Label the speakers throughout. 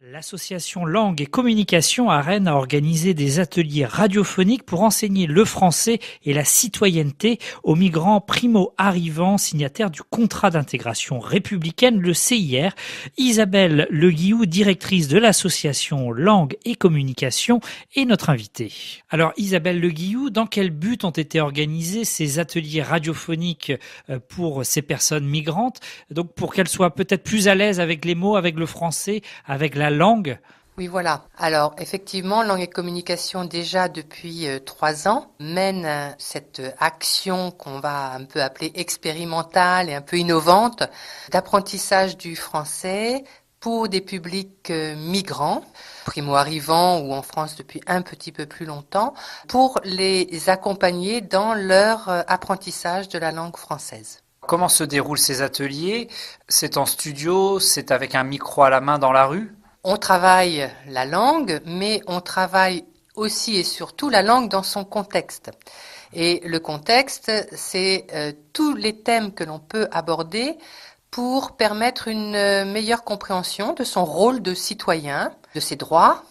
Speaker 1: L'association Langue et Communication à Rennes a organisé des ateliers radiophoniques pour enseigner le français et la citoyenneté aux migrants primo-arrivants signataires du contrat d'intégration républicaine, le CIR. Isabelle Le Guillou, directrice de l'association Langue et Communication, est notre invitée. Alors Isabelle Le Guillou, dans quel but ont été organisés ces ateliers radiophoniques pour ces personnes migrantes, donc pour qu'elles soient peut-être plus à l'aise avec les mots, avec le français, avec la langue?
Speaker 2: Oui, voilà. Alors, effectivement, Langue et Communication, déjà depuis 3 ans, mène cette action qu'on va un peu appeler expérimentale et un peu innovante d'apprentissage du français pour des publics migrants, primo-arrivants ou en France depuis un petit peu plus longtemps, pour les accompagner dans leur apprentissage de la langue française.
Speaker 1: Comment se déroulent ces ateliers? C'est en studio, c'est avec un micro à la main dans la rue?
Speaker 2: On travaille la langue, mais on travaille aussi et surtout la langue dans son contexte. Et le contexte, c'est tous les thèmes que l'on peut aborder pour permettre une meilleure compréhension de son rôle de citoyen, de ses droits,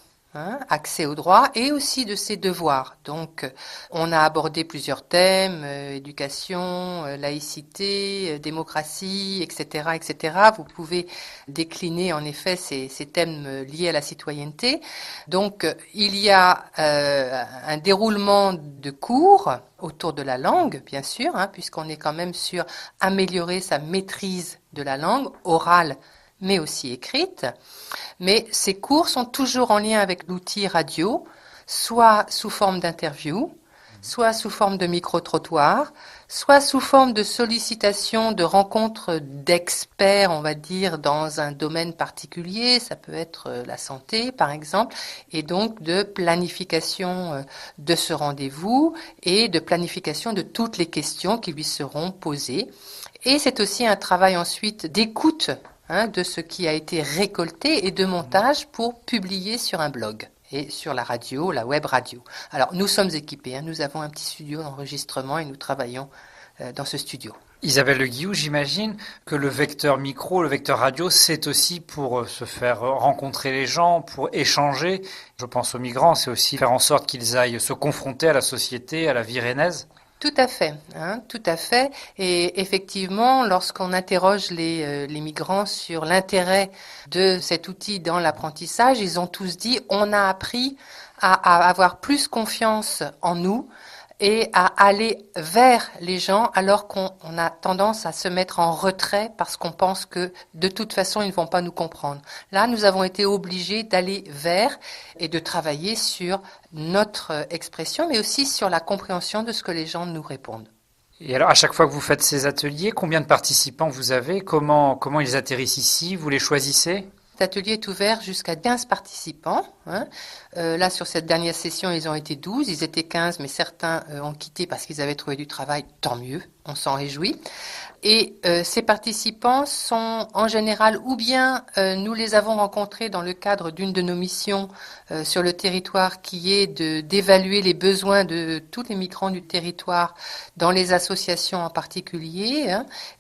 Speaker 2: accès aux droits, et aussi de ses devoirs. Donc, on a abordé plusieurs thèmes, éducation, laïcité, démocratie, etc., etc. Vous pouvez décliner en effet ces thèmes liés à la citoyenneté. Donc, il y a un déroulement de cours autour de la langue, bien sûr, puisqu'on est quand même sur améliorer sa maîtrise de la langue orale, mais aussi écrite. Mais ces cours sont toujours en lien avec l'outil radio, soit sous forme d'interview, soit sous forme de micro-trottoir, soit sous forme de sollicitation, de rencontres d'experts, on va dire, dans un domaine particulier. Ça peut être la santé, par exemple, et donc de planification de ce rendez-vous et de planification de toutes les questions qui lui seront posées. Et c'est aussi un travail ensuite d'écoute de ce qui a été récolté et de montage pour publier sur un blog et sur la radio, la web radio. Alors nous sommes équipés, nous avons un petit studio d'enregistrement et nous travaillons dans ce studio.
Speaker 1: Isabelle Le Guillou, j'imagine que le vecteur micro, le vecteur radio, c'est aussi pour se faire rencontrer les gens, pour échanger. Je pense aux migrants, c'est aussi faire en sorte qu'ils aillent se confronter à la société, à la vie rennaise.
Speaker 2: Tout à fait, tout à fait. Et effectivement, lorsqu'on interroge les migrants sur l'intérêt de cet outil dans l'apprentissage, ils ont tous dit on a appris à avoir plus confiance en nous et à aller vers les gens alors qu'on a tendance à se mettre en retrait parce qu'on pense que de toute façon ils ne vont pas nous comprendre. Là, nous avons été obligés d'aller vers et de travailler sur notre expression, mais aussi sur la compréhension de ce que les gens nous répondent.
Speaker 1: Et alors, à chaque fois que vous faites ces ateliers, combien de participants vous avez? Comment ils atterrissent ici? Vous les choisissez?
Speaker 2: Cet atelier est ouvert jusqu'à 15 participants. Là, sur cette dernière session, ils ont été 12. Ils étaient 15, mais certains ont quitté parce qu'ils avaient trouvé du travail. Tant mieux, on s'en réjouit. Et ces participants sont en général, ou bien nous les avons rencontrés dans le cadre d'une de nos missions sur le territoire, qui est d'évaluer les besoins de tous les migrants du territoire dans les associations en particulier.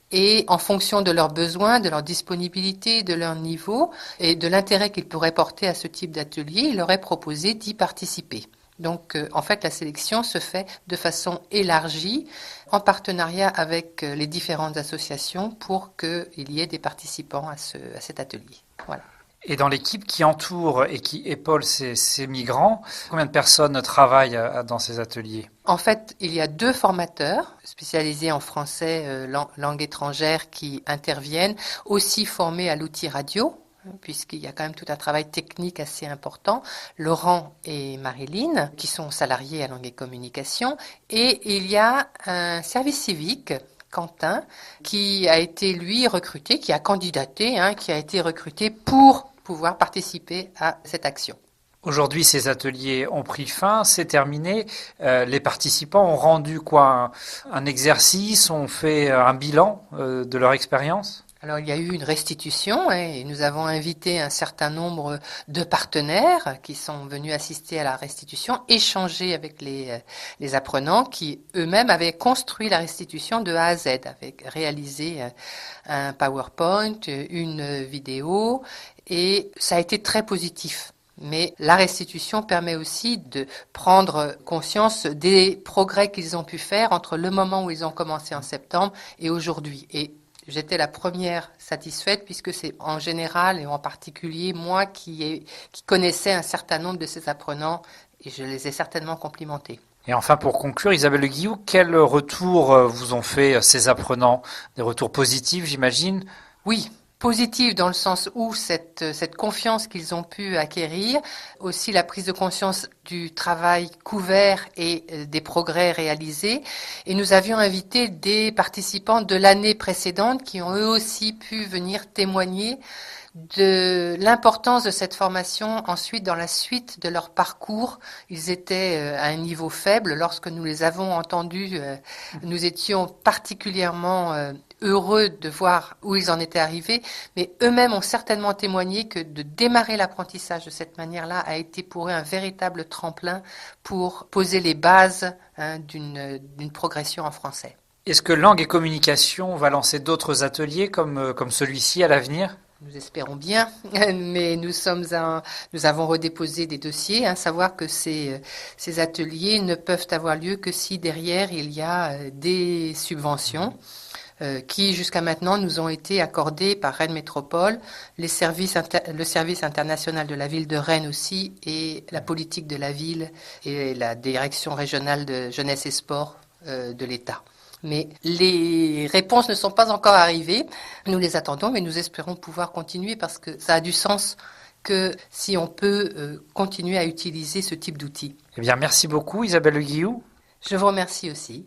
Speaker 2: Et en fonction de leurs besoins, de leur disponibilité, de leur niveau et de l'intérêt qu'ils pourraient porter à ce type d'atelier, il leur est proposé d'y participer. Donc, en fait, la sélection se fait de façon élargie, en partenariat avec les différentes associations pour qu'il y ait des participants à cet atelier. Voilà.
Speaker 1: Et dans l'équipe qui entoure et qui épaule ces migrants, combien de personnes travaillent dans ces ateliers?
Speaker 2: En fait, il y a 2 formateurs spécialisés en français, langue étrangère, qui interviennent, aussi formés à l'outil radio, puisqu'il y a quand même tout un travail technique assez important, Laurent et Marilyn, qui sont salariés à Langue et Communication, et il y a un service civique, Quentin, qui a été, lui, recruté, qui a candidaté, qui a été recruté pour pouvoir participer à cette action.
Speaker 1: Aujourd'hui, ces ateliers ont pris fin, c'est terminé. Les participants ont rendu quoi? Un exercice, ont fait un bilan de leur expérience?
Speaker 2: Alors, il y a eu une restitution et nous avons invité un certain nombre de partenaires qui sont venus assister à la restitution, échanger avec les apprenants qui eux-mêmes avaient construit la restitution de A à Z, avec réalisé un PowerPoint, une vidéo et ça a été très positif. Mais la restitution permet aussi de prendre conscience des progrès qu'ils ont pu faire entre le moment où ils ont commencé en septembre et aujourd'hui. Et j'étais la première satisfaite puisque c'est en général et en particulier moi qui connaissais un certain nombre de ces apprenants et je les ai certainement complimentés.
Speaker 1: Et enfin, pour conclure, Isabelle Le Guillou, quel retour vous ont fait ces apprenants? Des retours positifs, j'imagine?
Speaker 2: Oui, positif dans le sens où cette confiance qu'ils ont pu acquérir, aussi la prise de conscience du travail couvert et des progrès réalisés. Et nous avions invité des participants de l'année précédente qui ont eux aussi pu venir témoigner de l'importance de cette formation ensuite dans la suite de leur parcours. Ils étaient à un niveau faible. Lorsque nous les avons entendus, nous étions particulièrement heureux de voir où ils en étaient arrivés, mais eux-mêmes ont certainement témoigné que de démarrer l'apprentissage de cette manière-là a été pour eux un véritable tremplin pour poser les bases d'une progression en français.
Speaker 1: Est-ce que Langue et Communication va lancer d'autres ateliers comme celui-ci à l'avenir?
Speaker 2: Nous espérons bien, mais nous avons redéposé des dossiers, savoir que ces ateliers ne peuvent avoir lieu que si derrière il y a des subventions qui jusqu'à maintenant nous ont été accordées par Rennes Métropole, le service international de la ville de Rennes aussi, et la politique de la ville et la direction régionale de jeunesse et sport de l'État. Mais les réponses ne sont pas encore arrivées. Nous les attendons, mais nous espérons pouvoir continuer parce que ça a du sens que si on peut continuer à utiliser ce type d'outils.
Speaker 1: Eh bien, merci beaucoup Isabelle Le Guillou.
Speaker 2: Je vous remercie aussi.